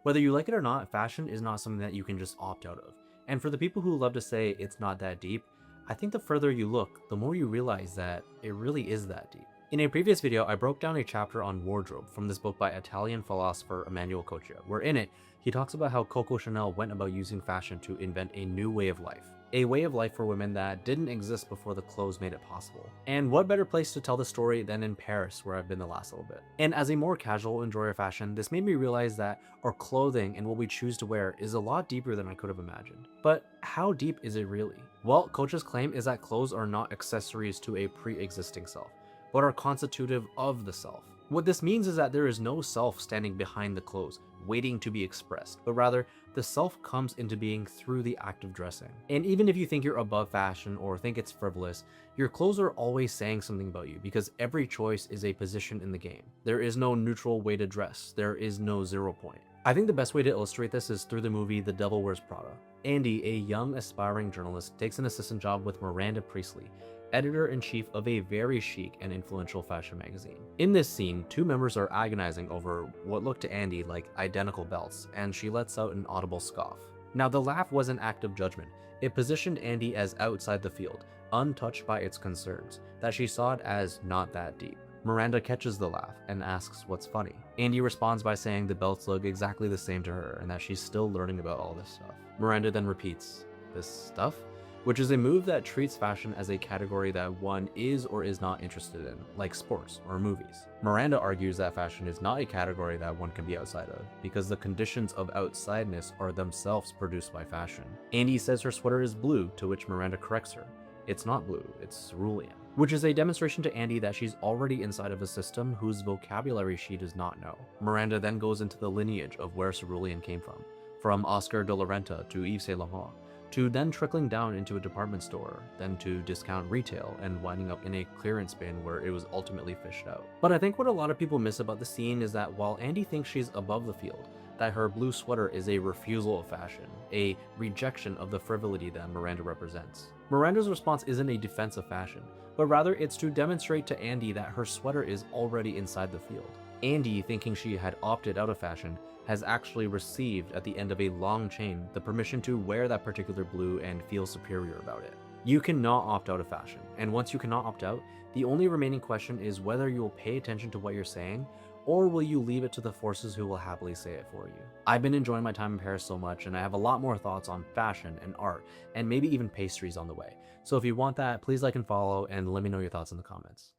Whether you like it or not, fashion is not something that you can just opt out of. And for the people who love to say it's not that deep, I think the further you look, the more you realize that it really is that deep. In a previous video, I broke down a chapter on wardrobe from this book by Italian philosopher Emmanuel Coccia, where in it, he talks about how Coco Chanel went about using fashion to invent a new way of life. A way of life for women that didn't exist before the clothes made it possible. And what better place to tell the story than in Paris, where I've been the last little bit. And as a more casual enjoyer of fashion, this made me realize that our clothing and what we choose to wear is a lot deeper than I could have imagined. But how deep is it really? Well, Coccia's claim is that clothes are not accessories to a pre-existing self, but are constitutive of the self. What this means is that there is no self standing behind the clothes, waiting to be expressed, but rather the self comes into being through the act of dressing. And even if you think you're above fashion or think it's frivolous, your clothes are always saying something about you because every choice is a position in the game. There is no neutral way to dress. There is no 0 point. I think the best way to illustrate this is through the movie The Devil Wears Prada. Andy, a young aspiring journalist, takes an assistant job with Miranda Priestley, editor-in-chief of a very chic and influential fashion magazine. In this scene, two members are agonizing over what looked to Andy like identical belts, and she lets out an audible scoff. Now, the laugh was an act of judgment. It positioned Andy as outside the field, untouched by its concerns, that she saw it as not that deep. Miranda catches the laugh and asks what's funny. Andy responds by saying the belts look exactly the same to her and that she's still learning about all this stuff. Miranda then repeats, "This stuff?" Which is a move that treats fashion as a category that one is or is not interested in, like sports or movies. Miranda argues that fashion is not a category that one can be outside of, because the conditions of outsideness are themselves produced by fashion. Andy says her sweater is blue, to which Miranda corrects her. It's not blue, it's cerulean. Which is a demonstration to Andy that she's already inside of a system whose vocabulary she does not know. Miranda then goes into the lineage of where cerulean came from Oscar de la Renta to Yves Saint Laurent, to then trickling down into a department store, then to discount retail, and winding up in a clearance bin where it was ultimately fished out. But I think what a lot of people miss about the scene is that while Andy thinks she's above the field, that her blue sweater is a refusal of fashion, a rejection of the frivolity that Miranda represents. Miranda's response isn't a defense of fashion, but rather it's to demonstrate to Andy that her sweater is already inside the field. Andy, thinking she had opted out of fashion, has actually received, at the end of a long chain, the permission to wear that particular blue and feel superior about it. You cannot opt out of fashion, and once you cannot opt out, the only remaining question is whether you will pay attention to what you're saying, or will you leave it to the forces who will happily say it for you. I've been enjoying my time in Paris so much, and I have a lot more thoughts on fashion and art, and maybe even pastries on the way. So if you want that, please like and follow, and let me know your thoughts in the comments.